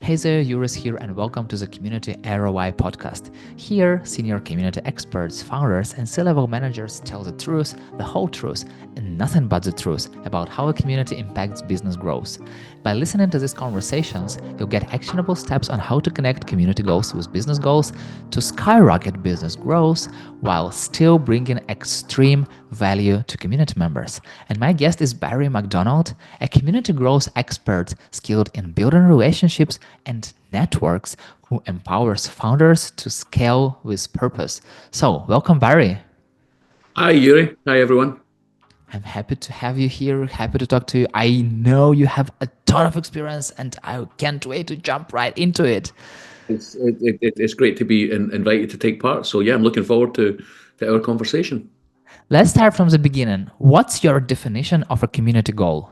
Hey there, Yuris here, and welcome to the Community ROI podcast. Here, senior community experts, founders, and C-level managers tell the truth, the whole truth, and nothing but the truth about how a community impacts business growth. By listening to these conversations, you'll get actionable steps on how to connect community goals with business goals to skyrocket business growth while still bringing extreme value to community members. And my guest is Barry McDonald, a community growth expert skilled in building relationships and networks who empowers founders to scale with purpose. So, welcome, Barry. Hi, Yurii. Hi, everyone. I'm happy to have you here, happy to talk to you. I know you have a ton of experience and I can't wait to jump right into it. It's great to be invited to take part. So, yeah, I'm looking forward to our conversation. Let's start from the beginning. What's your definition of a community goal?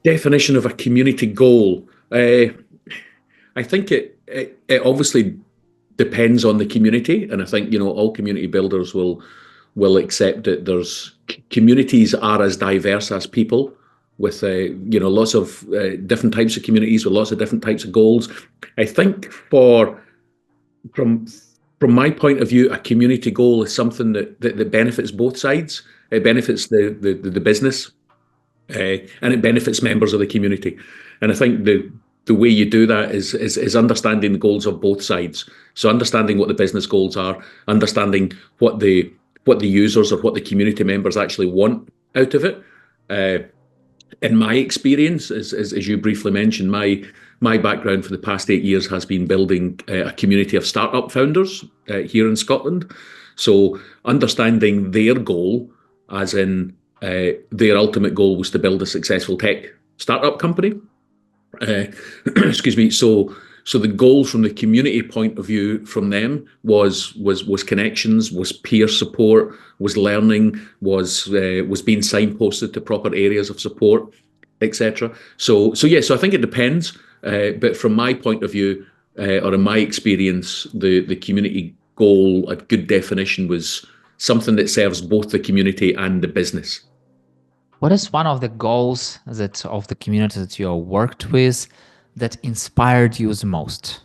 Definition of a community goal. I think it obviously depends on the community. And I think, all community builders will accept that communities are as diverse as people with, lots of different types of communities with lots of different types of goals. I think from my point of view, a community goal is something that benefits both sides. It benefits the business and it benefits members of the community. And I think the way you do that is understanding the goals of both sides. So understanding what the business goals are, understanding what the users or what the community members actually want out of it. In my experience, as you briefly mentioned, my background for the past 8 years has been building a community of startup founders here in Scotland. So understanding their goal, as in their ultimate goal was to build a successful tech startup company. Excuse me. So the goal from the community point of view from them was connections, was peer support, was learning, was being signposted to proper areas of support, etc. So I think it depends. But from my point of view, or in my experience, the community goal, a good definition, was something that serves both the community and the business. What is one of the goals of the community that you worked with that inspired you the most?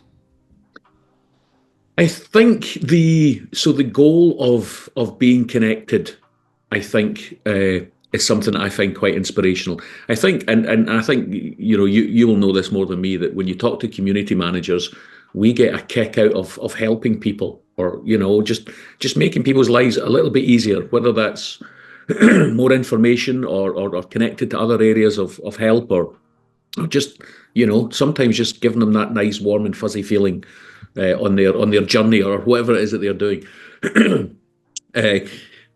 I think the goal of being connected, I think, is something that I find quite inspirational. I think, and I think you will know this more than me, that when you talk to community managers, we get a kick out of helping people, or just making people's lives a little bit easier, whether that's more information or connected to other areas of help, or just sometimes just giving them that nice warm and fuzzy feeling on their journey or whatever it is that they're doing.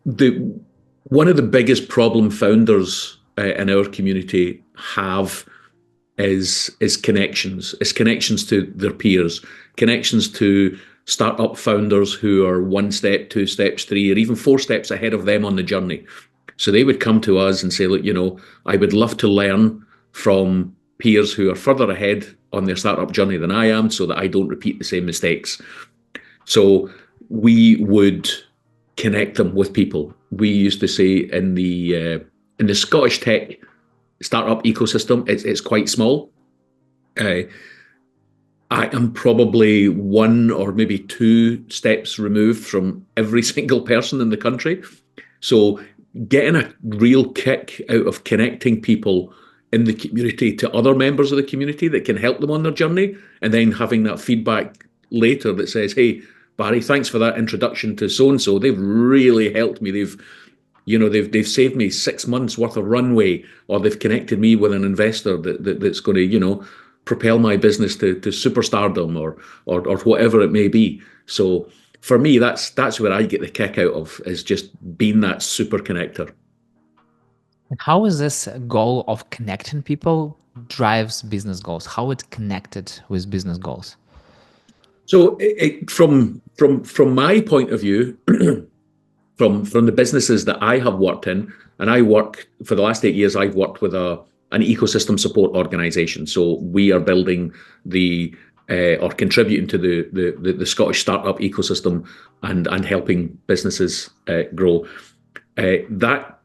The One of the biggest problem founders in our community have is connections. It's connections to their peers, connections to startup founders who are 1 step, 2 steps, 3, or even 4 steps ahead of them on the journey. So they would come to us and say, look, I would love to learn from peers who are further ahead on their startup journey than I am, so that I don't repeat the same mistakes. So we would connect them with people. We used to say in the Scottish tech startup ecosystem, it's quite small. I am probably 1 or maybe 2 steps removed from every single person in the country. So getting a real kick out of connecting people in the community to other members of the community that can help them on their journey, and then having that feedback later that says, hey, Barry, thanks for that introduction to so-and-so. They've really helped me. They've saved me 6 months worth of runway, or they've connected me with an investor that's going to, propel my business to superstardom or whatever it may be. So for me, that's where I get the kick out of, is just being that super connector. And how is this goal of connecting people drives business goals? How it connected with business goals? So from my point of view, from the businesses that I have worked in, and I work for the last 8 years, I've worked with an ecosystem support organization. So we are building or contributing to the Scottish startup ecosystem and helping businesses grow. That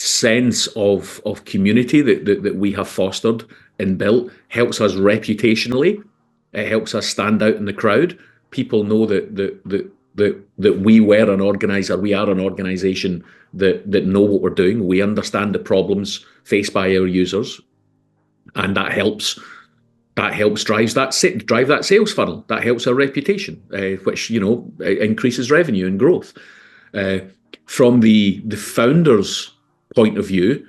sense of community that we have fostered and built helps us reputationally. It helps us stand out in the crowd. People know that we are an organization that know what we're doing. We understand the problems faced by our users, and that helps drive that sales funnel. That helps our reputation, which increases revenue and growth. Uh, from the founders' point of view,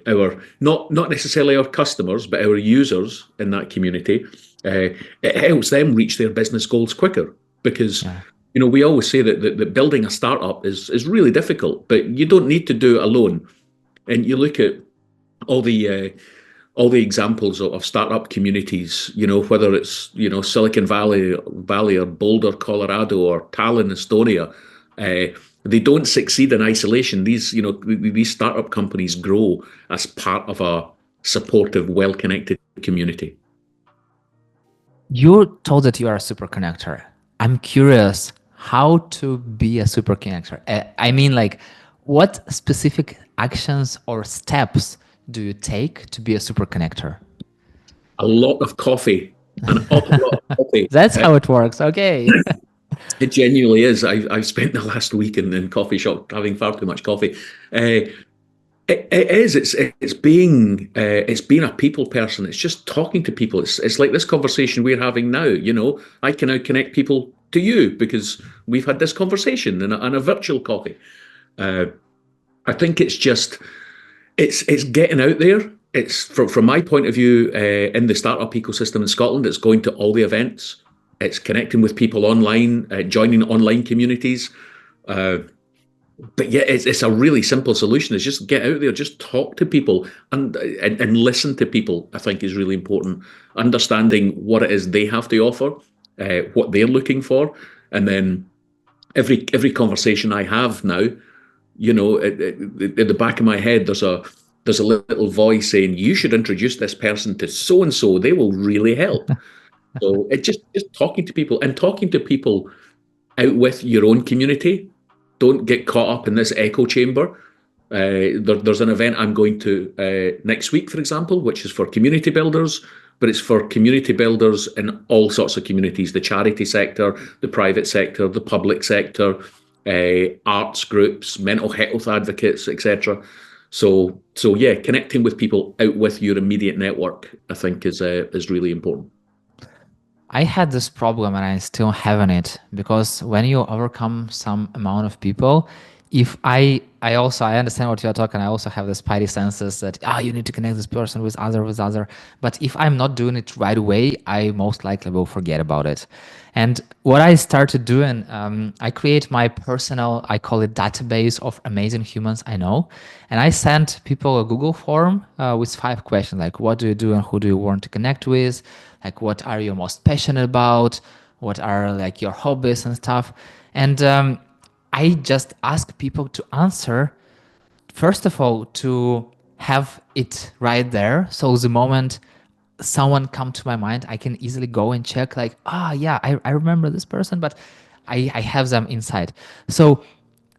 our not necessarily our customers, but our users in that community, it helps them reach their business goals quicker because. Yeah. We always say that building a startup is really difficult, but you don't need to do it alone. And you look at all the examples of startup communities, whether it's Silicon Valley or Boulder, Colorado, or Tallinn, Estonia. They don't succeed in isolation. These startup companies grow as part of a supportive, well-connected community. You told that you are a super connector. I'm curious how to be a super connector. I mean, like, what specific actions or steps do you take to be a super connector? A lot of coffee, an awful lot of coffee. That's how it works. Okay. It genuinely is. I've spent the last week in coffee shop having far too much coffee. It is. It's being a people person. It's just talking to people. It's like this conversation we're having now. I can now connect people to you because we've had this conversation in a virtual coffee. I think it's getting out there. It's from my point of view in the startup ecosystem in Scotland. It's going to all the events. It's connecting with people online, joining online communities. But yeah, it's a really simple solution. It's just get out there, just talk to people and listen to people. I think is really important. Understanding what it is they have to offer, what they're looking for, and then every conversation I have now, at the back of my head, there's a little voice saying you should introduce this person to so and so. They will really help. So it's just talking to people and talking to people out with your own community. Don't get caught up in this echo chamber. There's an event I'm going to next week, for example, which is for community builders, but it's for community builders in all sorts of communities, the charity sector, the private sector, the public sector, arts groups, mental health advocates, etc. So yeah, connecting with people out with your immediate network, I think, is really important. I had this problem and I still having it because when you overcome some amount of people, if I understand what you're talking. I also have this spidey senses that you need to connect this person with other. But if I'm not doing it right away, I most likely will forget about it. And what I started doing, I create my personal, I call it database of amazing humans I know, and I sent people a Google form with 5 questions like what do you do and who do you want to connect with, like what are you most passionate about, what are like your hobbies and stuff, and I just ask people to answer, first of all, to have it right there. So the moment someone come to my mind, I can easily go and check like, yeah, I remember this person, but I have them inside. So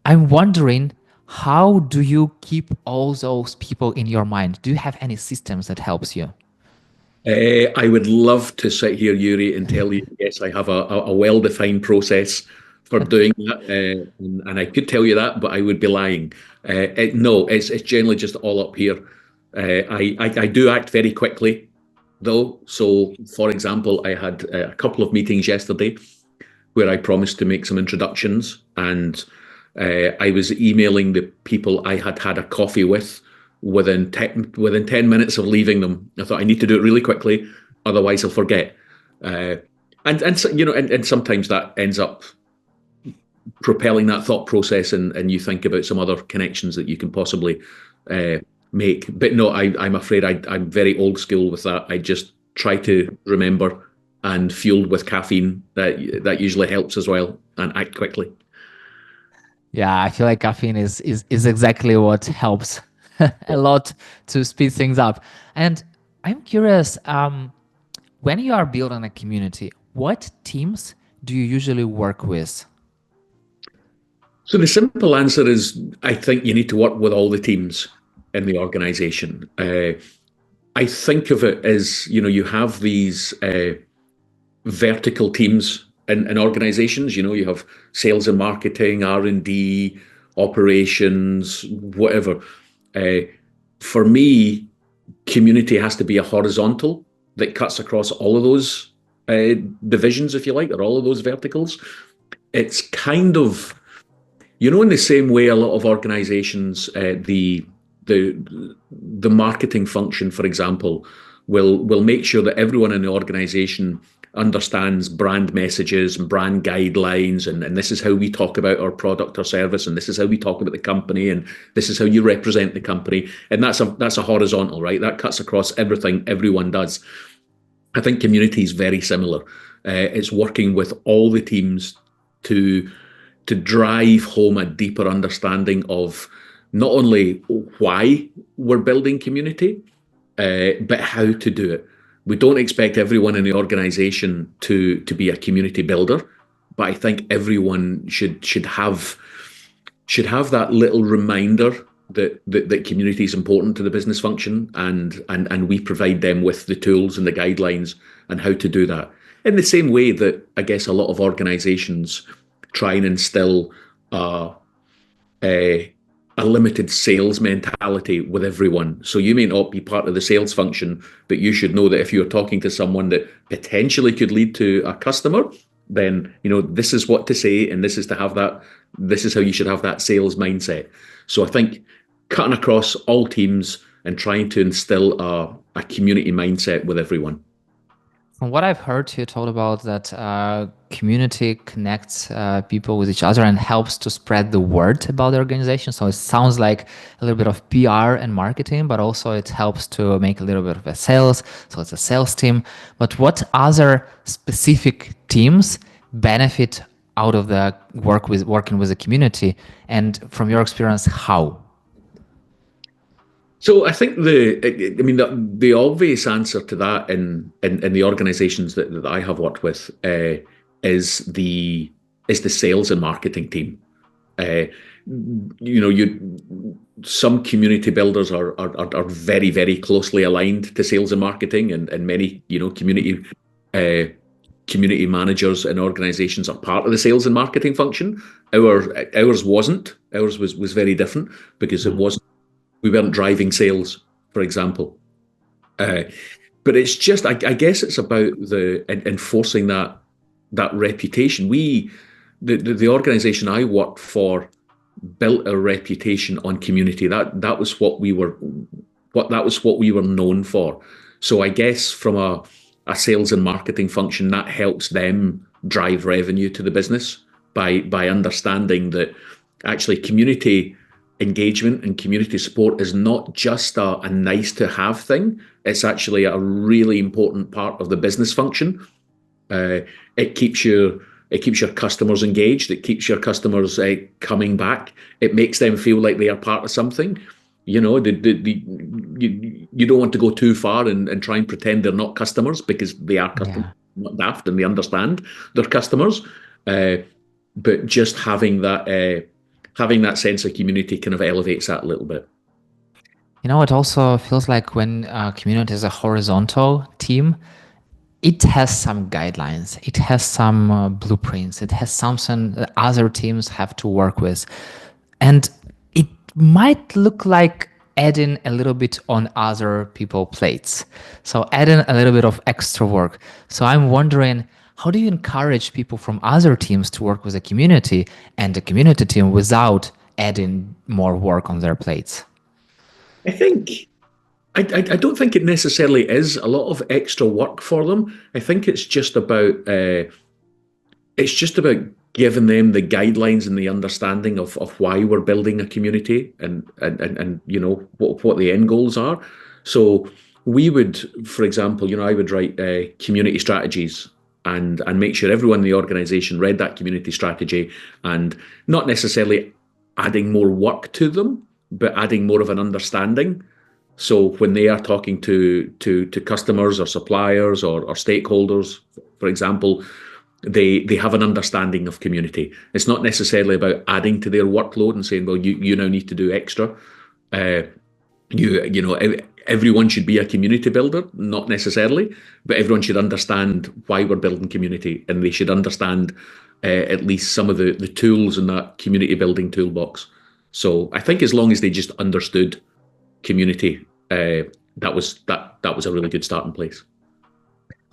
I'm wondering, how do you keep all those people in your mind? Do you have any systems that helps you? I would love to sit here, Yurii, and tell you, yes, I have a well-defined process for doing that. And I could tell you that, but I would be lying. No, it's generally just all up here. I do act very quickly, though. So, for example, I had a couple of meetings yesterday where I promised to make some introductions, and I was emailing the people I had had a coffee with within 10 minutes of leaving them. I thought I need to do it really quickly, otherwise I'll forget. And sometimes that ends up propelling that thought process, and you think about some other connections that you can possibly make. But no, I'm afraid I'm very old school with that. I just try to remember, and fueled with caffeine, that usually helps as well, and act quickly. Yeah, I feel like caffeine is exactly what helps a lot to speed things up. And I'm curious, when you are building a community, what teams do you usually work with? So the simple answer is, I think you need to work with all the teams in the organization. I think of it as, you have these vertical teams in organizations. You have sales and marketing, R&D, operations, whatever. Uh, for me, community has to be a horizontal that cuts across all of those divisions, if you like, or all of those verticals. It's kind of, in the same way a lot of organizations, the marketing function, for example, will make sure that everyone in the organization understands brand messages and brand guidelines, and this is how we talk about our product or service, and this is how we talk about the company, and this is how you represent the company. And that's a horizontal, right? That cuts across everything everyone does. I think community is very similar. It's working with all the teams to drive home a deeper understanding of not only why we're building community, but how to do it. We don't expect everyone in the organization to be a community builder, but I think everyone should have that little reminder that community is important to the business function, and we provide them with the tools and the guidelines and how to do that. In the same way that I guess a lot of organizations try and instill a, a limited sales mentality with everyone. So you may not be part of the sales function, but you should know that if you're talking to someone that potentially could lead to a customer, then this is what to say, and this is how you should have that sales mindset. So I think cutting across all teams and trying to instill a community mindset with everyone. From what I've heard, you told about that community connects people with each other and helps to spread the word about the organization. So it sounds like a little bit of PR and marketing, but also it helps to make a little bit of a sales. So it's a sales team. But what other specific teams benefit out of the working with the community? And from your experience, how? So I think the obvious answer to that in the organisations that I have worked with is the sales and marketing team. Uh, some community builders are very, very closely aligned to sales and marketing, and many community managers in organisations are part of the sales and marketing function. Ours wasn't. Ours was very different because it wasn't. We weren't driving sales, for example. But it's just, I guess it's about enforcing that reputation. The organisation I worked for built a reputation on community. That was what we were known for. So I guess from a sales and marketing function, that helps them drive revenue to the business by understanding that actually community engagement and community support is not just a nice to have thing. It's actually a really important part of the business function. It keeps your customers engaged. It keeps your customers coming back. It makes them feel like they are part of something. You don't want to go too far and try and pretend they're not customers, because they are customers, not daft, and they understand they're customers. But just having that sense of community kind of elevates that a little bit. It also feels like when community is a horizontal team, it has some guidelines, it has some blueprints, it has something that other teams have to work with. And it might look like adding a little bit on other people's plates. So adding a little bit of extra work. So I'm wondering, how do you encourage people from other teams to work with the community and the community team without adding more work on their plates? I don't think it necessarily is a lot of extra work for them. I think it's just about giving them the guidelines and the understanding of why we're building a community, and what the end goals are. So we would, for example, I would write community strategies and make sure everyone in the organization read that community strategy, and not necessarily adding more work to them, but adding more of an understanding. So when they are talking to customers or suppliers or stakeholders, for example, they have an understanding of community. It's not necessarily about adding to their workload and saying, well, you now need to do extra. Uh, you know, everyone should be a community builder, not necessarily, but everyone should understand why we're building community, and they should understand at least some of the tools in that community building toolbox. So I think as long as they just understood community, that was a really good starting place.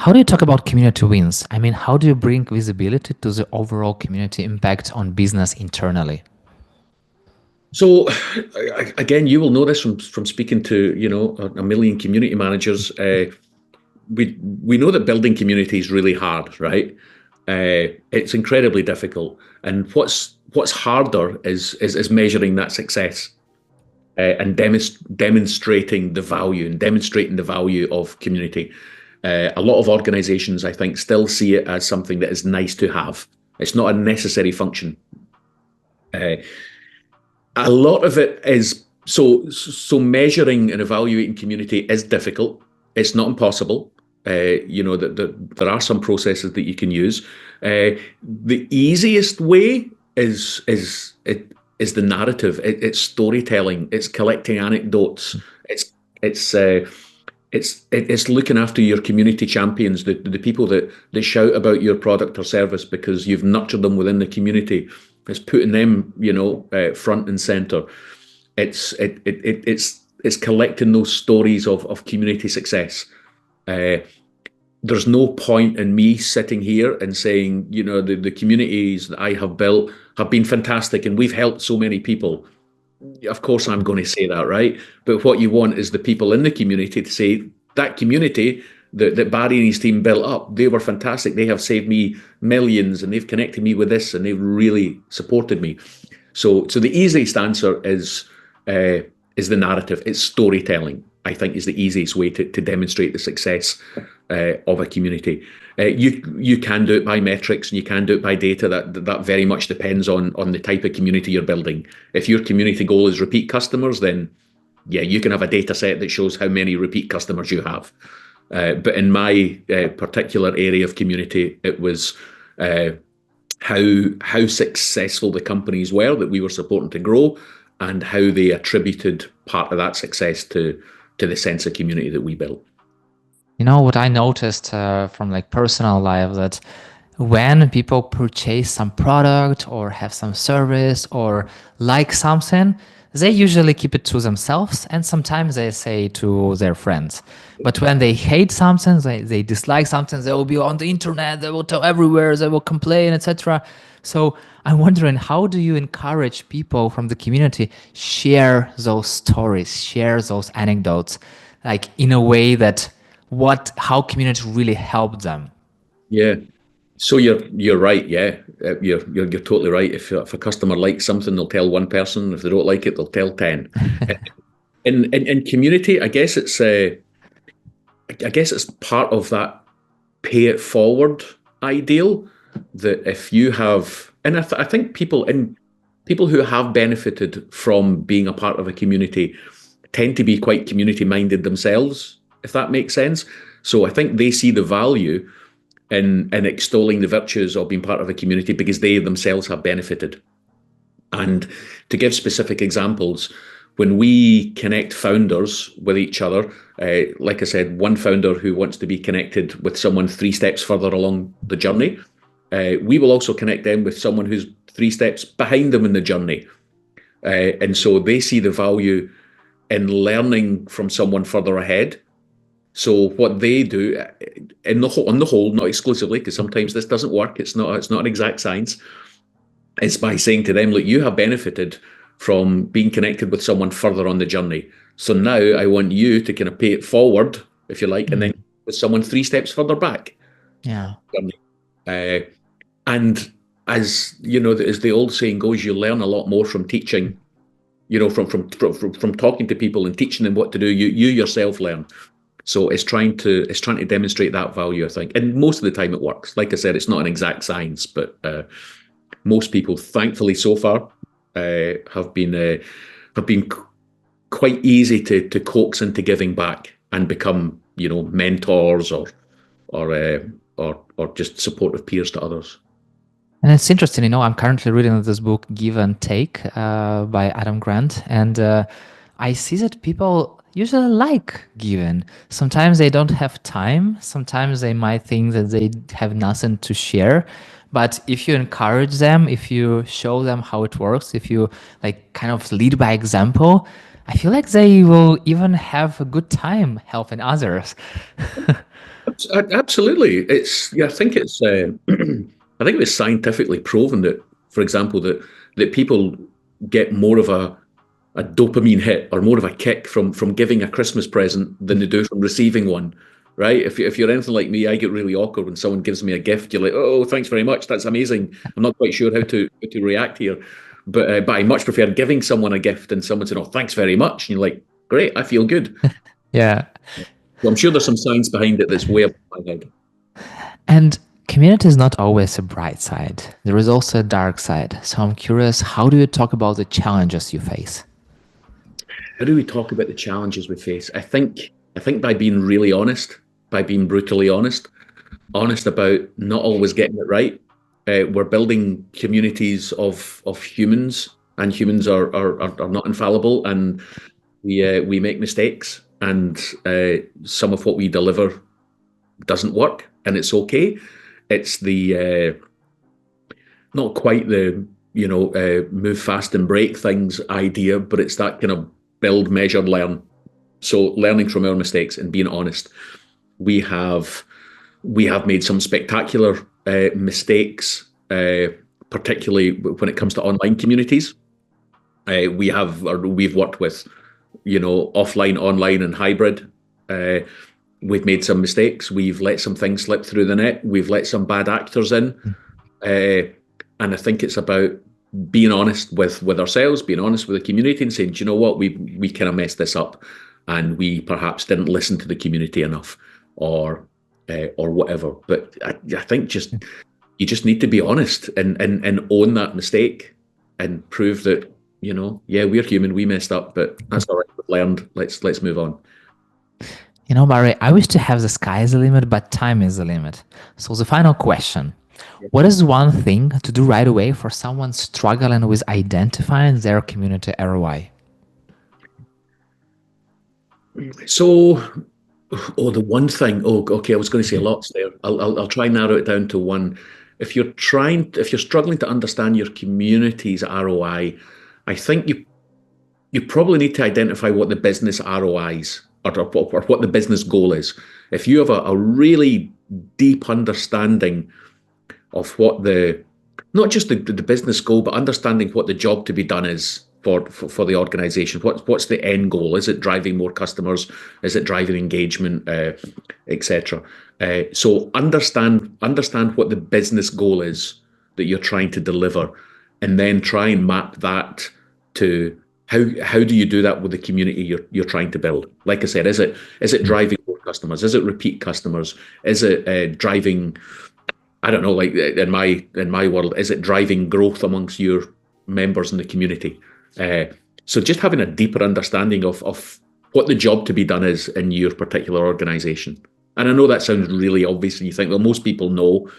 How do you talk about community wins? I mean, how do you bring visibility to the overall community impact on business internally? So again, you will know this from speaking to a million community managers. We know that building community is really hard, right? It's incredibly difficult, and what's harder is measuring that success and demonstrating the value and demonstrating the value of community. A lot of organizations, I think, still see it as something that is nice to have. It's not a necessary function. A lot of it is so measuring and evaluating community is difficult. It's not impossible. That there are some processes that you can use. The easiest way is the narrative. It's storytelling. It's collecting anecdotes. It's it's uh, it's looking after your community champions, the people that shout about your product or service because you've nurtured them within the community. It's putting them, front and center. It's collecting those stories of community success. There's no point in me sitting here and saying, the communities that I have built have been fantastic and we've helped so many people. Of course, I'm going to say that, right? But what you want is the people in the community to say that community that Barry and his team built up, they were fantastic. They have saved me millions and they've connected me with this and they've really supported me. So the easiest answer is the narrative. It's storytelling, I think, is the easiest way to demonstrate the success of a community. You can do it by metrics and you can do it by data. That very much depends on the type of community you're building. If your community goal is repeat customers, then yeah, you can have a data set that shows how many repeat customers you have. But in my particular area of community, it was how successful the companies were that we were supporting to grow, and how they attributed part of that success to the sense of community that we built. What I noticed from like personal life, that when people purchase some product or have some service or like something, they usually keep it to themselves and sometimes they say to their friends. But when they hate something, they dislike something, they will be on the internet, they will tell everywhere, they will complain, etc. So I'm wondering, how do you encourage people from the community share those stories, share those anecdotes, like in a way that how community really helped them? Yeah. So you're right. Yeah, you're totally right. If a customer likes something, they'll tell one person. If they don't like it, they'll tell 10. In community, I guess it's part of that pay it forward ideal, that if you have, and I think people who have benefited from being a part of a community tend to be quite community minded themselves, if that makes sense. So I think they see the value in extolling the virtues of being part of a community because they themselves have benefited. And to give specific examples, when we connect founders with each other, like I said, one founder who wants to be connected with someone 3 steps further along the journey, we will also connect them with someone who's 3 steps behind them in the journey. And so they see the value in learning from someone further ahead. So what they do, on the whole, not exclusively, because sometimes this doesn't work, it's not an exact science, is by saying to them, look, you have benefited from being connected with someone further on the journey. So now I want you to kind of pay it forward, if you like, and then with someone 3 steps further back. Yeah. And as the old saying goes, you learn a lot more from teaching, from talking to people and teaching them what to do. You yourself learn. So it's trying to demonstrate that value, I think. And most of the time it works. Like I said, it's not an exact science, but most people, thankfully so far, have been quite easy to coax into giving back and become, mentors or or just supportive peers to others. And it's interesting, I'm currently reading this book, Give and Take, by Adam Grant, and I see that people usually like giving. Sometimes they don't have time. Sometimes they might think that they have nothing to share. But if you encourage them, if you show them how it works, if you like kind of lead by example, I feel like they will even have a good time helping others. Absolutely, I think it's I think it was scientifically proven that, for example, that people get more of a dopamine hit or more of a kick from giving a Christmas present than they do from receiving one. Right? If you're anything like me, I get really awkward when someone gives me a gift. You're like, oh, thanks very much. That's amazing. I'm not quite sure how to react here, but I much prefer giving someone a gift than someone saying, oh, thanks very much. And you're like, great, I feel good. Yeah. So I'm sure there's some science behind it that's way above my head. And community is not always a bright side. There is also a dark side. So I'm curious, how do you talk about the challenges you face? How do we talk about the challenges we face? I think by being really honest, by being brutally honest about not always getting it right. We're building communities of humans, and humans are not infallible, and we make mistakes, and some of what we deliver doesn't work, and it's okay. It's the not quite the move fast and break things idea, but it's that kind of build, measure, learn. So learning from our mistakes and being honest. We have made some spectacular mistakes, particularly when it comes to online communities. We've worked with offline, online, and hybrid. We've made some mistakes. We've let some things slip through the net. We've let some bad actors in. And I think it's about being honest with ourselves, being honest with the community, and saying, do you know what, we kind of messed this up, and we perhaps didn't listen to the community enough, or whatever. But I think you just need to be honest and own that mistake and prove that yeah, we're human, we messed up, but that's all right. We've learned. Let's move on. Barry, I wish to have the sky as a limit, but time is the limit. So the final question. What is one thing to do right away for someone struggling with identifying their community ROI? So, the one thing. Oh, okay. I was going to say lots there. I'll try and narrow it down to one. If you're struggling to understand your community's ROI, I think you probably need to identify what the business ROIs or what the business goal is. If you have a really deep understanding of what not just the business goal, but understanding what the job to be done is for the organization. What's the end goal? Is it driving more customers? Is it driving engagement, etc.? So understand what the business goal is that you're trying to deliver, and then try and map that to how do you do that with the community you're trying to build. Like I said, is it driving more customers? Is it repeat customers? Is it driving, I don't know, like in my world, is it driving growth amongst your members in the community? So just having a deeper understanding of what the job to be done is in your particular organization. And I know that sounds really obvious, and you think, well, most people know,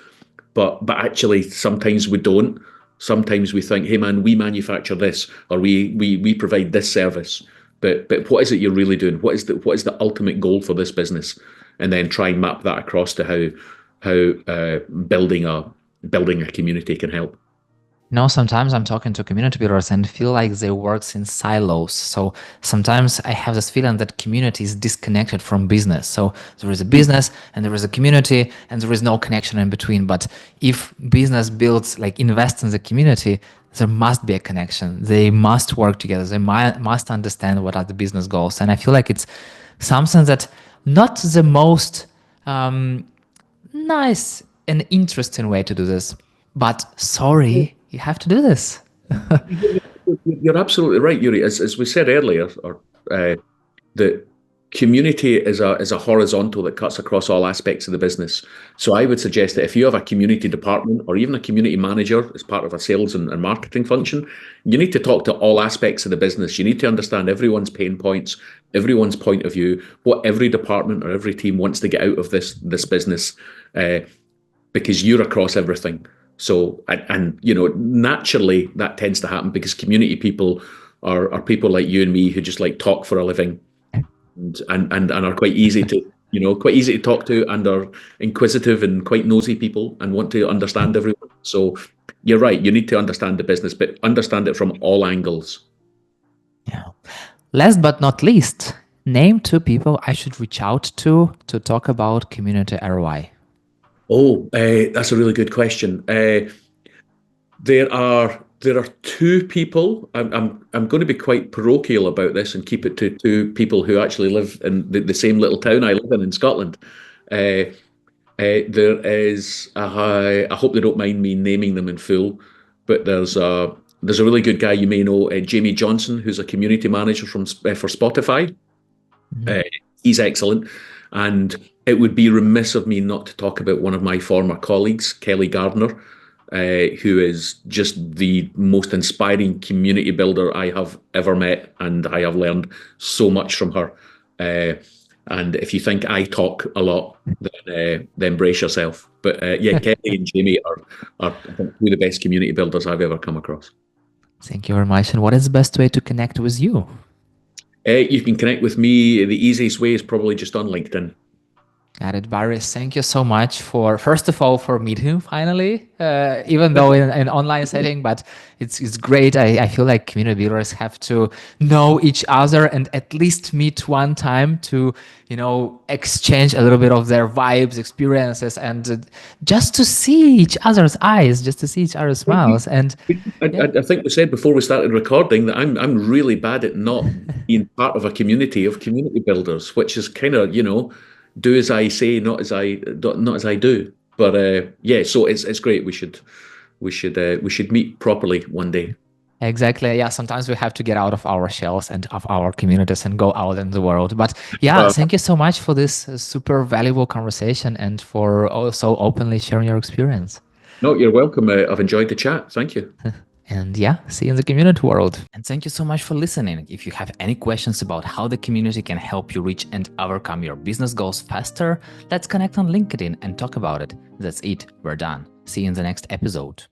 but actually sometimes we don't. Sometimes we think, hey man, we manufacture this, or we provide this service. But what is it you're really doing? What is the ultimate goal for this business? And then try and map that across to how building a community can help. Sometimes I'm talking to community builders and feel like they work in silos. So sometimes I have this feeling that community is disconnected from business. So there is a business and there is a community and there is no connection in between. But if business builds, like invests in the community, there must be a connection. They must work together. They must understand what are the business goals. And I feel like it's something that not the most nice and interesting way to do this, but sorry, you have to do this. You're absolutely right, Yurii. As we said earlier, the community is a horizontal that cuts across all aspects of the business. So I would suggest that if you have a community department or even a community manager as part of a sales and marketing function, you need to talk to all aspects of the business. You need to understand everyone's pain points, everyone's point of view, what every department or every team wants to get out of this business. because you're across everything. So, you know, naturally that tends to happen because community people are people like you and me who just like talk for a living and are quite easy to, you know, quite easy to talk to and are inquisitive and quite nosy people and want to understand everyone. So you're right, you need to understand the business, but understand it from all angles. Yeah. Last but not least, name 2 people I should reach out to talk about community ROI. Oh, that's a really good question. There are 2 people. I'm going to be quite parochial about this and keep it to 2 people who actually live in the same little town I live in Scotland. Uh, there is, I hope they don't mind me naming them in full, but there's a really good guy you may know, Jamie Johnson, who's a community manager for Spotify. Mhm. Uh, he's excellent. And it would be remiss of me not to talk about one of my former colleagues, Kelly Gardner, who is just the most inspiring community builder I have ever met. And I have learned so much from her. And if you think I talk a lot, then brace yourself. But yeah, Kelly and Jamie are I think, 2 of the best community builders I've ever come across. Thank you very much. And what is the best way to connect with you? You can connect with me. The easiest way is probably just on LinkedIn. Got it, Barry. Thank you so much for, first of all, for meeting finally, even though in an online setting, but it's great. I feel like community builders have to know each other and at least meet one time to, exchange a little bit of their vibes, experiences, and just to see each other's eyes, just to see each other's smiles. And yeah, I think we said before we started recording that I'm really bad at not being part of a community of community builders, which is kind of, do as I say, not as I do. But yeah, so it's great. We should meet properly one day. exactly. Yeah, sometimes we have to get out of our shells and of our communities and go out in the world. But yeah, Uh, thank you so much for this super valuable conversation and for also openly sharing your experience. no, you're welcome. I've enjoyed the chat. Thank you. And yeah, see you in the community world. And thank you so much for listening. If you have any questions about how the community can help you reach and overcome your business goals faster, let's connect on LinkedIn and talk about it. That's it. We're done. See you in the next episode.